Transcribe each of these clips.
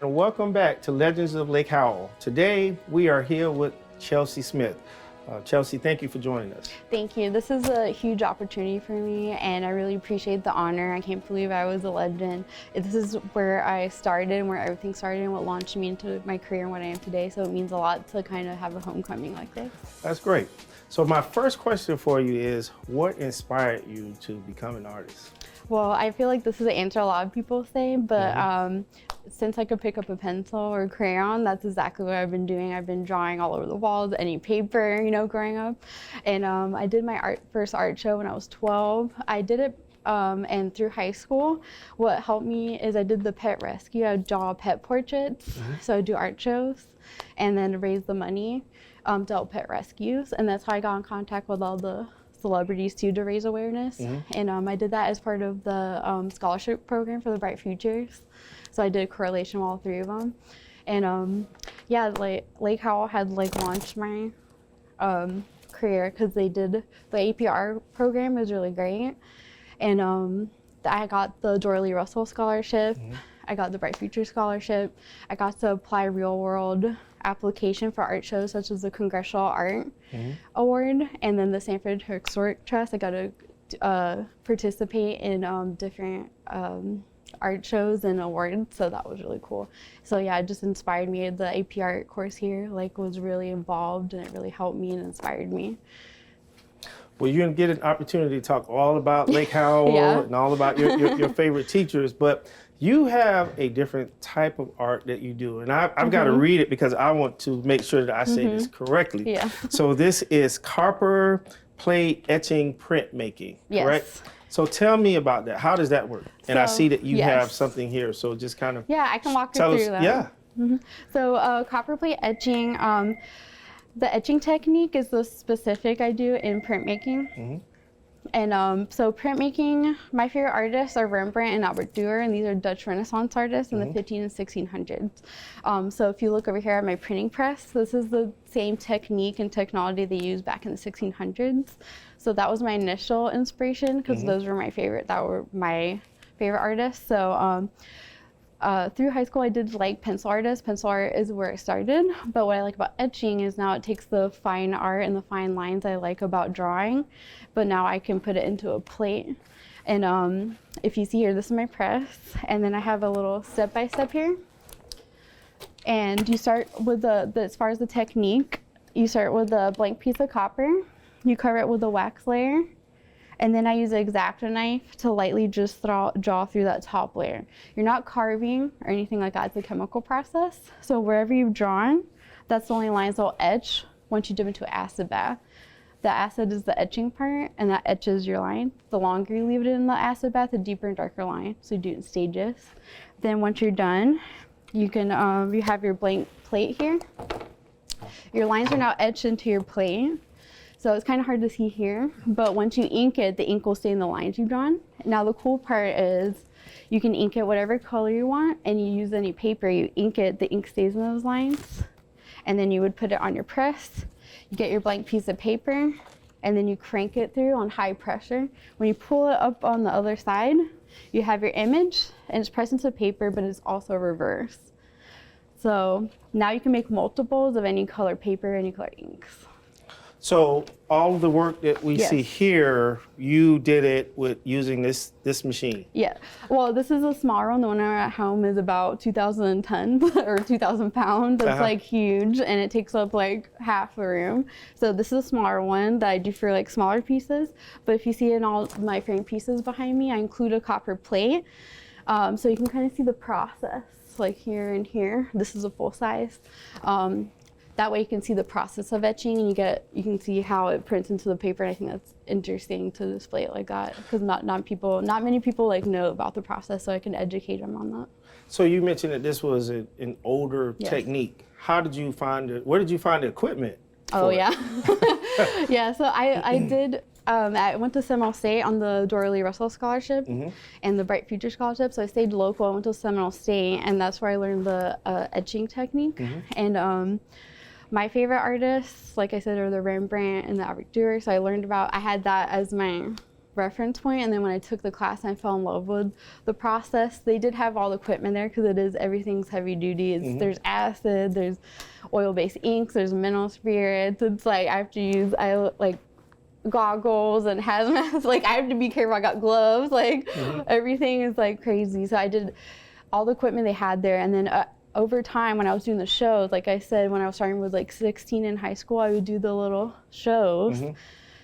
and welcome back to Legends of Lake Howell. Today, we are here with Chelsea Smith. Chelsea, thank you for joining us. Thank you. This is a huge opportunity for me, and I really appreciate the honor. I can't believe I was a legend. This is where I started and where everything started and what launched me into my career and what I am today, so it means a lot to kind of have a homecoming like this. That's great. So my first question for you is, what inspired you to become an artist? Well, I feel like this is an answer a lot of people say, but since I could pick up a pencil or a crayon, that's exactly what I've been doing. I've been drawing all over the walls, any paper, growing up. And I did my first art show when I was 12. I did it, and through high school, what helped me is I did the pet rescue. I would draw pet portraits, so I'd do art shows, and then raise the money to help pet rescues. And that's how I got in contact with all the celebrities too, to raise awareness. And I did that as part of the scholarship program for the Bright Futures. So I did a correlation with all three of them. And yeah, like Lake Howell had launched my career because they did the APR program was really great. And I got the Dorley Russell Scholarship. I got the Bright Future Scholarship. I got to apply real world application for art shows such as the Congressional Art Award, and then the Sanford Historic Trust. I got to participate in different art shows and awards, so that was really cool. So yeah, it just inspired me. The AP Art course here was really involved, and it really helped me and inspired me. Well, you're going to get an opportunity to talk all about Lake Howell and all about your favorite teachers, but you have a different type of art that you do. And I've got to read it because I want to make sure that I say this correctly. Yeah. So this is copper plate etching printmaking, correct? So tell me about that. How does that work? And I see that you have something here, so just kind of I can walk you through that. Yeah. So copper plate etching, the etching technique is the specific I do in printmaking. And so printmaking, my favorite artists are Rembrandt and Albert Durer, and these are Dutch Renaissance artists in the 15 and 1600s. So if you look over here at my printing press, this is the same technique and technology they used back in the 1600s. So that was my initial inspiration because those were my favorite artists. So through high school, I did like pencil artists. Pencil art is where it started. But what I like about etching is now it takes the fine art and the fine lines I like about drawing, but now I can put it into a plate. And if you see here, this is my press. And then I have a little step-by-step here. And you start with as far as the technique, you start with a blank piece of copper. You cover it with a wax layer. And then I use an X-Acto knife to lightly just draw through that top layer. You're not carving or anything like that. It's a chemical process. So wherever you've drawn, that's the only lines that'll etch once you dip into an acid bath. The acid is the etching part, and that etches your line. The longer you leave it in the acid bath, the deeper and darker line. So you do it in stages. Then once you're done, you can you have your blank plate here. Your lines are now etched into your plate. So it's kind of hard to see here, but once you ink it, the ink will stay in the lines you've drawn. Now the cool part is you can ink it whatever color you want, and you use any paper, you ink it, the ink stays in those lines. And then you would put it on your press. You get your blank piece of paper, and then you crank it through on high pressure. When you pull it up on the other side, you have your image, and it's pressed into paper, but it's also reversed. So now you can make multiples of any color paper, any color inks. So all of the work that we see here, you did it with using this machine? Yeah. Well, this is a smaller one. The one at home is about 2,000 tons or 2,000 pounds. It's huge, and it takes up half a room. So this is a smaller one that I do for smaller pieces. But if you see in all my frame pieces behind me, I include a copper plate. So you can kind of see the process here and here. This is a full size. That way you can see the process of etching, and you can see how it prints into the paper. And I think that's interesting to display it like that because not many people know about the process, so I can educate them on that. So you mentioned that this was an older technique. How did you find it? Where did you find the equipment? Oh yeah, yeah. So I did. I went to Seminole State on the Dorley Russell Scholarship and the Bright Future Scholarship. So I stayed local. I went to Seminole State, and that's where I learned the etching technique. And my favorite artists, like I said, are the Rembrandt and the Albert Durer. So I had that as my reference point. And then when I took the class and I fell in love with the process, they did have all the equipment there because everything's heavy duty. There's acid, there's oil-based inks, there's mineral spirits. It's like I have to use goggles and hazmat. Like I have to be careful. I got gloves. Like everything is like crazy. So I did all the equipment they had there, and then over time when I was doing the shows, like I said, when I was starting with like 16 in high school, I would do the little shows.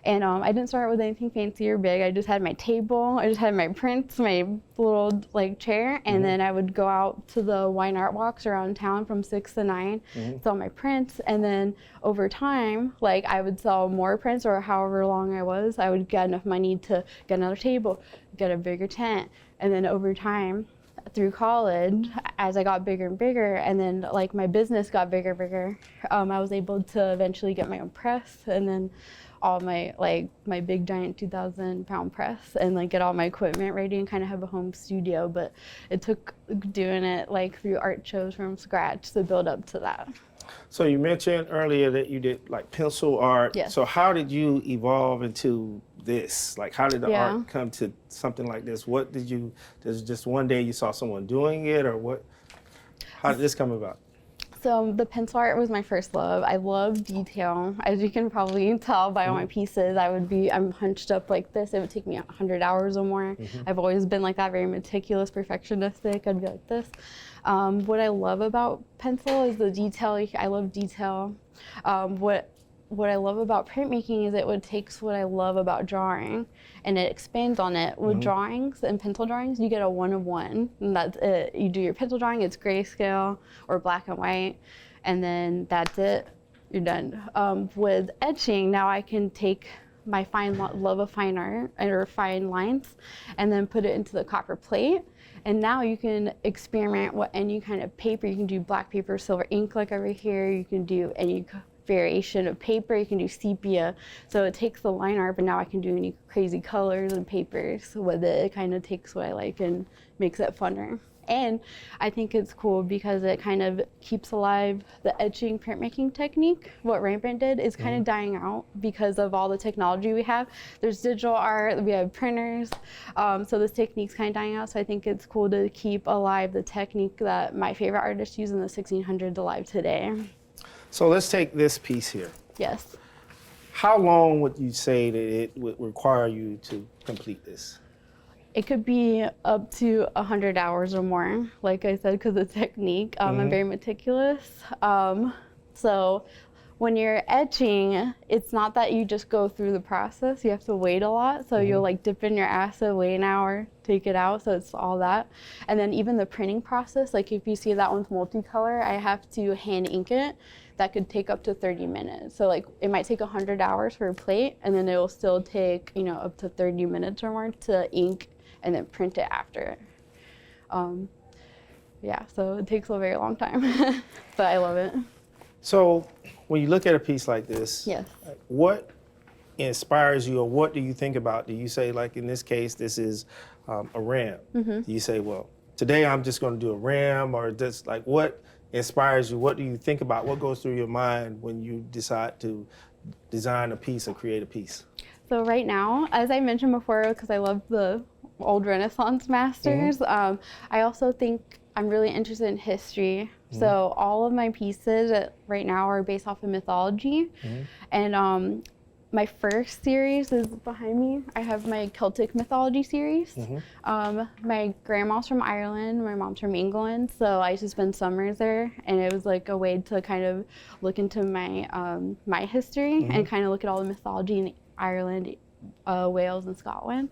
And I didn't start with anything fancy or big. I just had my table, I just had my prints, my little like chair, and then I would go out to the wine art walks around town from 6 to 9, sell my prints, and then over time, like I would sell more prints, or however long I would get enough money to get another table, get a bigger tent, and then over time, through college, as I got bigger and bigger, and then like my business got bigger and bigger, I was able to eventually get my own press, and then all my big giant 2,000-pound press, and like get all my equipment ready and kind of have a home studio. But it took doing it like through art shows from scratch to build up to that. So you mentioned earlier that you did like pencil art. Yes. So how did you evolve into this? Like how did the art come to something like this? What did you, just one day you saw someone doing it, or what? How did this come about? So the pencil art was my first love. I love detail. As you can probably tell by all my pieces, I'm hunched up like this. It would take me 100 hours or more. I've always been like that, very meticulous, perfectionistic. I'd be like this. What I love about pencil is the detail. I love detail. What I love about printmaking is it takes what I love about drawing and it expands on it. With drawings and pencil drawings, you get a 1 of 1, and that's it. You do your pencil drawing, it's grayscale or black and white, and then that's it, you're done. With etching, now I can take my love of fine art or fine lines and then put it into the copper plate. And now you can experiment with any kind of paper. You can do black paper, silver ink like over here. You can do any variation of paper. You can do sepia. So it takes the line art, but now I can do any crazy colors and papers with it. It kind of takes what I like and makes it funner. And I think it's cool because it kind of keeps alive the etching printmaking technique. What Rembrandt did is kind of dying out because of all the technology we have. There's digital art, we have printers, so this technique's kind of dying out. So I think it's cool to keep alive the technique that my favorite artists use in the 1600s alive today. So let's take this piece here. Yes. How long would you say that it would require you to complete this? It could be up to 100 hours or more, like I said, because of the technique. I'm very meticulous. So when you're etching, it's not that you just go through the process. You have to wait a lot. So you'll like dip in your acid, wait an hour, take it out. So it's all that. And then even the printing process, like if you see that one's multicolor, I have to hand ink it. That could take up to 30 minutes. So like it might take 100 hours for a plate, and then it will still take, up to 30 minutes or more to ink and then print it after. So it takes a very long time, but I love it. So when you look at a piece like this, Yes. What inspires you, or what do you think about? Do you say, like in this case, this is a ram? Do you say, well, today I'm just going to do a ram, or just like what inspires you? What do you think about? What goes through your mind when you decide to design a piece or create a piece? So right now, as I mentioned before, because I love the old Renaissance masters, I also think I'm really interested in history. So all of my pieces right now are based off of mythology. And my first series is behind me. I have my Celtic mythology series. My grandma's from Ireland, my mom's from England, so I used to spend summers there, and it was like a way to kind of look into my my history and kind of look at all the mythology in Ireland, Wales, and Scotland.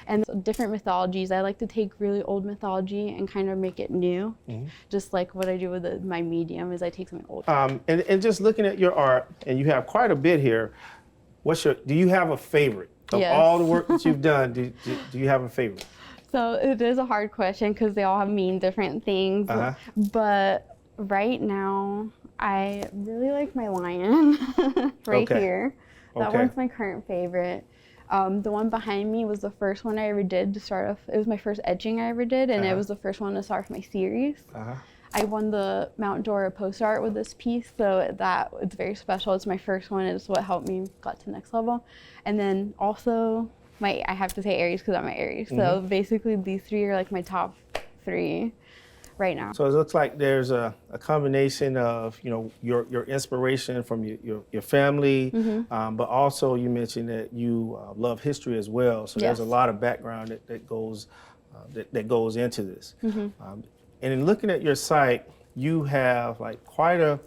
And so different mythologies, I like to take really old mythology and kind of make it new. Just like what I do with my medium is I take something old. And just looking at your art, and you have quite a bit here, do you have a favorite? Of all the work that you've done, do you have a favorite? So it is a hard question because they all mean different things. But right now, I really like my lion right here. That one's my current favorite. The one behind me was the first one I ever did to start off. It was my first etching I ever did, and it was the first one to start off my series. I won the Mount Dora post art with this piece, so it's very special. It's my first one. It's what helped me got to the next level. And then also I have to say Aries because I'm an Aries. So basically these three are like my top three right now. So it looks like there's a combination of, you know, your inspiration from your family, but also you mentioned that you love history as well. So there's a lot of background that goes into this. And in looking at your site, you have like quite an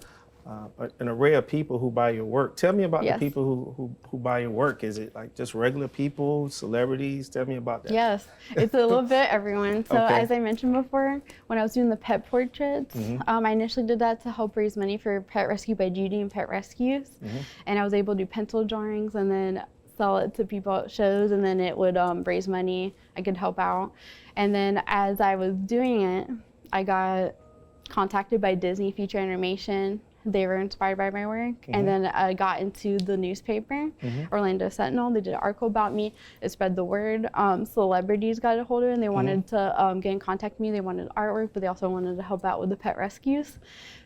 array of people who buy your work. Tell me about the people who buy your work. Is it like just regular people, celebrities? Tell me about that. Yes, it's a little bit everyone. So as I mentioned before, when I was doing the pet portraits, I initially did that to help raise money for Pet Rescue by Judy and Pet Rescues. And I was able to do pencil drawings and then sell it to people at shows, and then it would raise money. I could help out. And then as I was doing it, I got contacted by Disney Feature Animation. They were inspired by my work. And then I got into the newspaper, Orlando Sentinel. They did an article about me. It spread the word. Celebrities got a hold of it and they wanted to get in contact with me. They wanted artwork, but they also wanted to help out with the pet rescues.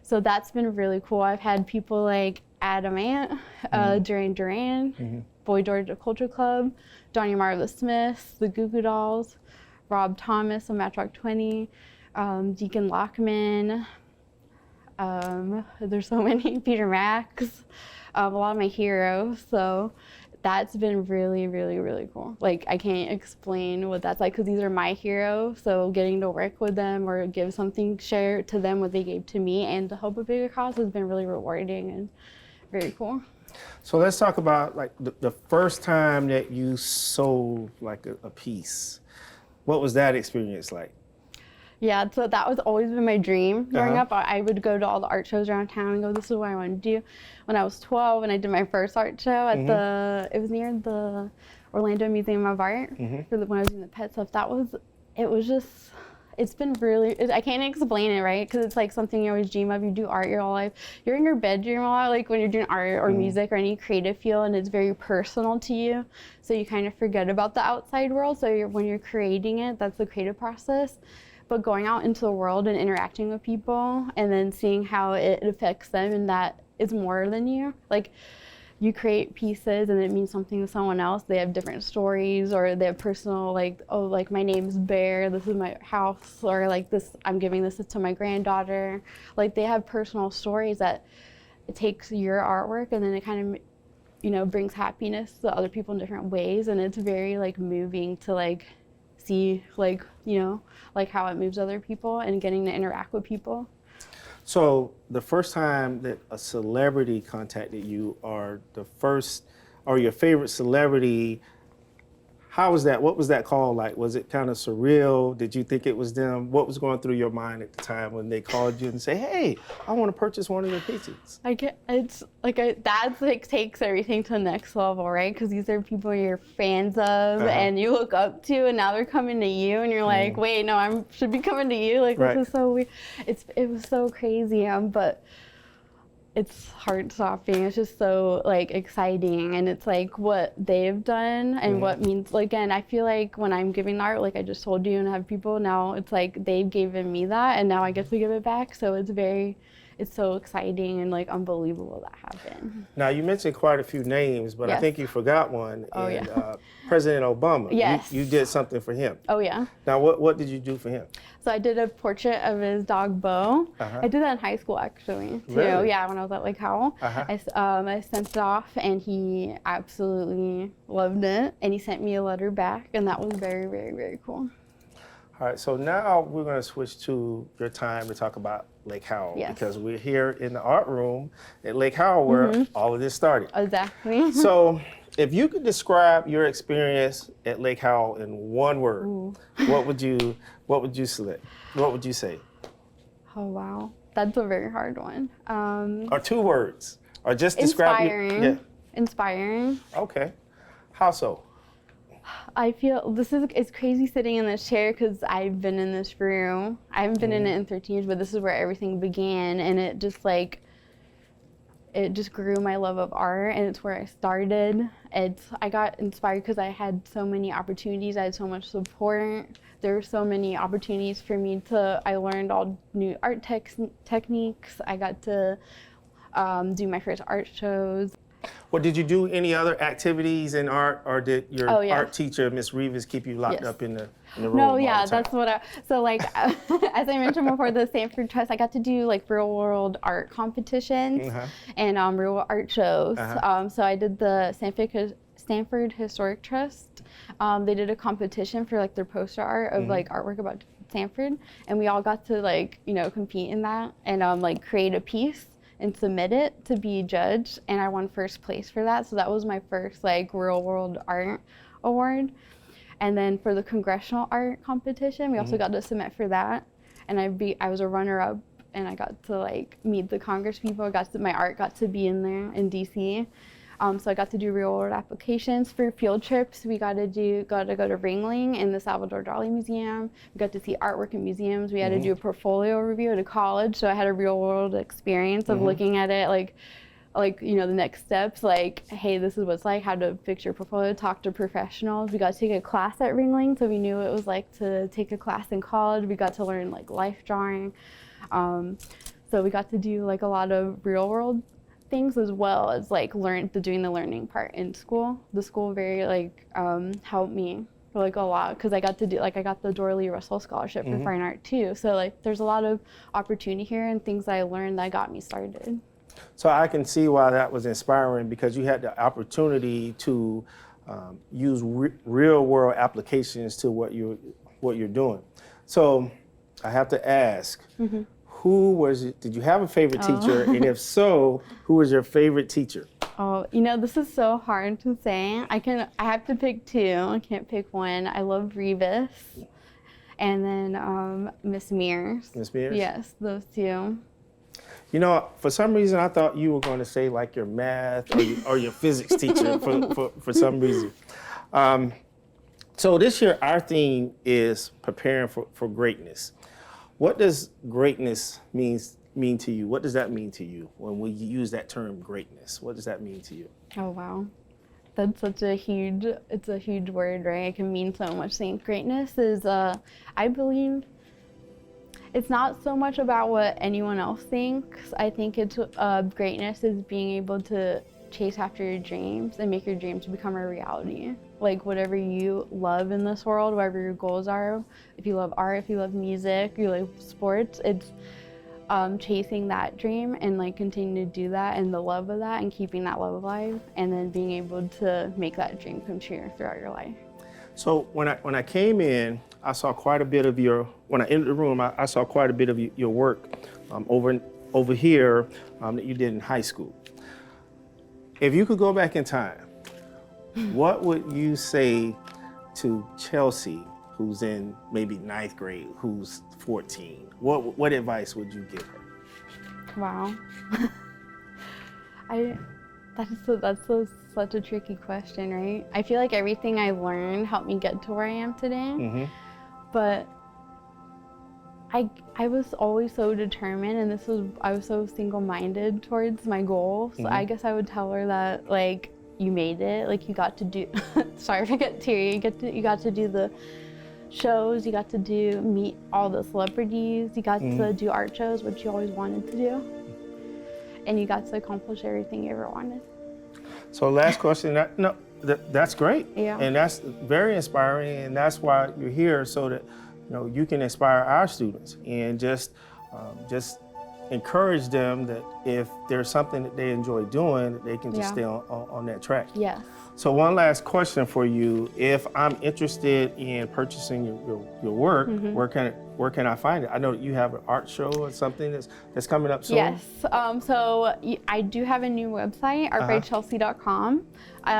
So that's been really cool. I've had people like Adam Ant, Duran Duran, Boy George Culture Club, Donnie Marva Smith, the Goo Goo Dolls, Rob Thomas of Matchrock 20, Deacon Lockman, there's so many, Peter Max, a lot of my heroes. So that's been really, really, really cool. Like I can't explain what that's like because these are my heroes. So getting to work with them or give something, share to them what they gave to me and to help a bigger cause has been really rewarding and very cool. So let's talk about like the first time that you sold like a piece. What was that experience like? Yeah, so that was always been my dream growing up. I would go to all the art shows around town and go, this is what I want to do. When I was 12 and I did my first art show at it was near the Orlando Museum of Art when I was doing the pet stuff. It's been really, I can't explain it, right? Because it's like something you always dream of. You do art your whole life. You're in your bedroom a lot, like when you're doing art or music or any creative field, and it's very personal to you. So you kind of forget about the outside world. So when you're creating it, that's the creative process. But going out into the world and interacting with people and then seeing how it affects them and that is more than you. Like you create pieces and it means something to someone else. They have different stories or they have personal, like, oh, like my name's Bear, this is my house, or like this, I'm giving this to my granddaughter. Like they have personal stories that it takes your artwork and then it kind of, you know, brings happiness to other people in different ways. And it's very like moving to like see like, you know, like how it moves other people and getting to interact with people. So the first time that a celebrity contacted you or your favorite celebrity, how was that? What was that call like? Was it kind of surreal? Did you think it was them? What was going through your mind at the time when they called you and say, hey, I want to purchase one of your pieces? It's like that's like takes everything to the next level, right? Because these are people you're fans of and you look up to, and now they're coming to you, and you're like, wait, no, I should be coming to you. Like this is so weird. It was so crazy, but it's heart-stopping. It's just so like exciting, and it's like what they've done and what means. Like, again, I feel like when I'm giving art, like I just told you, and have people now, it's like they've given me that, and now I get to give it back. So it's so exciting and like unbelievable that happened. Now you mentioned quite a few names, but I think you forgot one. Oh, President Obama. Yes. You did something for him. Oh yeah. Now what did you do for him? So I did a portrait of his dog Bo. I did that in high school actually too. Really? Yeah, when I was at Lake Howell. I sent it off and he absolutely loved it, and he sent me a letter back, and that was very, very, very cool. All right, so now we're going to switch to your time to talk about Lake Howell, because we're here in the art room at Lake Howell where all of this started. Exactly. So if you could describe your experience at Lake Howell in one word, what would you select? What would you say? Oh, wow. That's a very hard one. Or two words, or just describe Inspiring. Inspiring. Okay. How so? I feel it's crazy sitting in this chair because I've been in this room. I haven't been in it in 13 years, but this is where everything began, and it just grew my love of art, and it's where I started. I got inspired because I had so many opportunities. I had so much support. There were so many opportunities for me I learned all new art techniques. I got to do my first art shows. Well, did you do any other activities in art, or did your art teacher, Miss Rivas, keep you locked up in the room? No, yeah, that's what so like, as I mentioned before, the Stanford Trust, I got to do like real world art competitions and real world art shows. So I did the Stanford Historic Trust. They did a competition for like their poster art of like artwork about Stanford, and we all got to like, you know, compete in that and like create a piece and submit it to be judged, and I won first place for that. So that was my first like real world art award. And then for the congressional art competition, we also got to submit for that, and I was a runner-up, and I got to like meet the Congress people. My art got to be in there in DC. So I got to do real world applications. For field trips, we got to go to Ringling in the Salvador Dali Museum. We got to see artwork in museums. We had to do a portfolio review at a college, so I had a real world experience of looking at it, like you know, the next steps, like, hey, this is what it's like, how to fix your portfolio, talk to professionals. We got to take a class at Ringling, so we knew what it was like to take a class in college. We got to learn like life drawing. So we got to do like a lot of real world things, as well as like doing the learning part in school. The school very like helped me like a lot, because I got to do I got the Dorley Russell Scholarship for fine art too. So like there's a lot of opportunity here and things I learned that got me started. So I can see why that was inspiring, because you had the opportunity to use real world applications to what you're doing. So I have to ask, who was it? Did you have a favorite teacher? And if so, who was your favorite teacher? Oh, you know, this is so hard to say. I have to pick two. I can't pick one. I love Rivas, and then Miss Mears. Miss Mears? Yes, those two. You know, for some reason, I thought you were going to say like your math or your physics teacher for some reason. So this year, our theme is preparing for greatness. What does greatness mean to you? What does that mean to you when we use that term greatness? What does that mean to you? Oh, wow. That's such a huge word, right? It can mean so much things. Greatness is, I believe, it's not so much about what anyone else thinks. I think it's greatness is being able to chase after your dreams and make your dreams become a reality. Like whatever you love in this world, whatever your goals are, if you love art, if you love music, you love sports, it's chasing that dream and like continuing to do that and the love of that and keeping that love alive, and then being able to make that dream come true throughout your life. So when I came in, I saw quite a bit of when I entered the room, I saw quite a bit of your work over here that you did in high school. If you could go back in time, what would you say to Chelsea, who's in maybe 9th grade, who's 14? What advice would you give her? Wow. That's such a tricky question, right? I feel like everything I learned helped me get to where I am today. But I was always so determined, and I was so single-minded towards my goals. I guess I would tell her that, like, you made it, like you got to do, sorry if I get teary, you got to do the shows, you got to meet all the celebrities, you got to do art shows, which you always wanted to do, and you got to accomplish everything you ever wanted. So last question, that's great. Yeah. And that's very inspiring, and that's why you're here, so that you can inspire our students and just encourage them that if there's something that they enjoy doing, that they can just stay on that track. Yes. So one last question for you. If I'm interested in purchasing your work, where can I find it? I know you have an art show or something that's coming up soon. Yes. So I do have a new website, artbychelsea.com.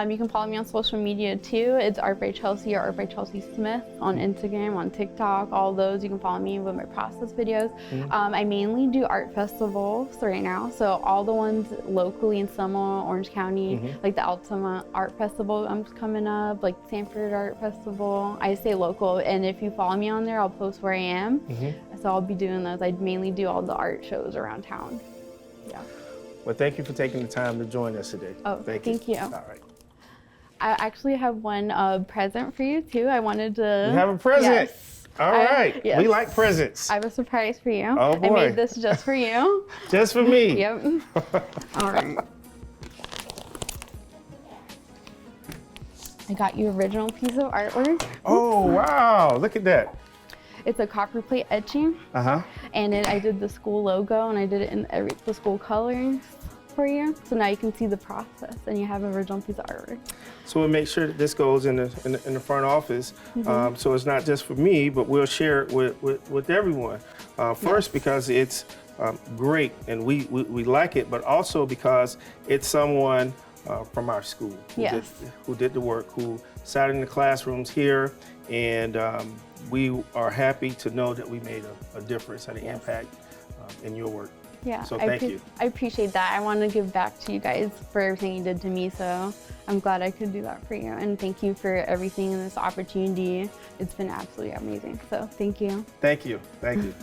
You can follow me on social media too. It's Art by Chelsea or Art by Chelsea Smith on Instagram, on TikTok, all those. You can follow me with my process videos. I mainly do art festivals right now. So all the ones locally in Selma, Orange County, like the Altima Art Festival coming up, like Sanford Art Festival. I stay local, and if you follow me on there, I'll post where I am. So I'll be doing those. I mainly do all the art shows around town. Yeah. Well, thank you for taking the time to join us today. Oh, thank you. All right. I actually have one present for you too. I wanted to. You have a present? Yes. All right. Yes. We like presents. I have a surprise for you. Oh boy. I made this just for you. Just for me? Yep. All right. I got you original piece of artwork. Oh, wow, look at that. It's a copper plate etching. And I did the school logo, and I did it in the school colors for you. So now you can see the process, and you have an original piece of artwork. So we'll make sure that this goes in the front office. So it's not just for me, but we'll share it with everyone. First, because it's great, and we like it, but also because it's someone from our school who did the work, who sat in the classrooms here, and we are happy to know that we made a difference and an impact in your work. Yeah, so thank you. I appreciate that. I want to give back to you guys for everything you did to me, so I'm glad I could do that for you. And thank you for everything in this opportunity. It's been absolutely amazing, so thank you. Thank you. Thank you.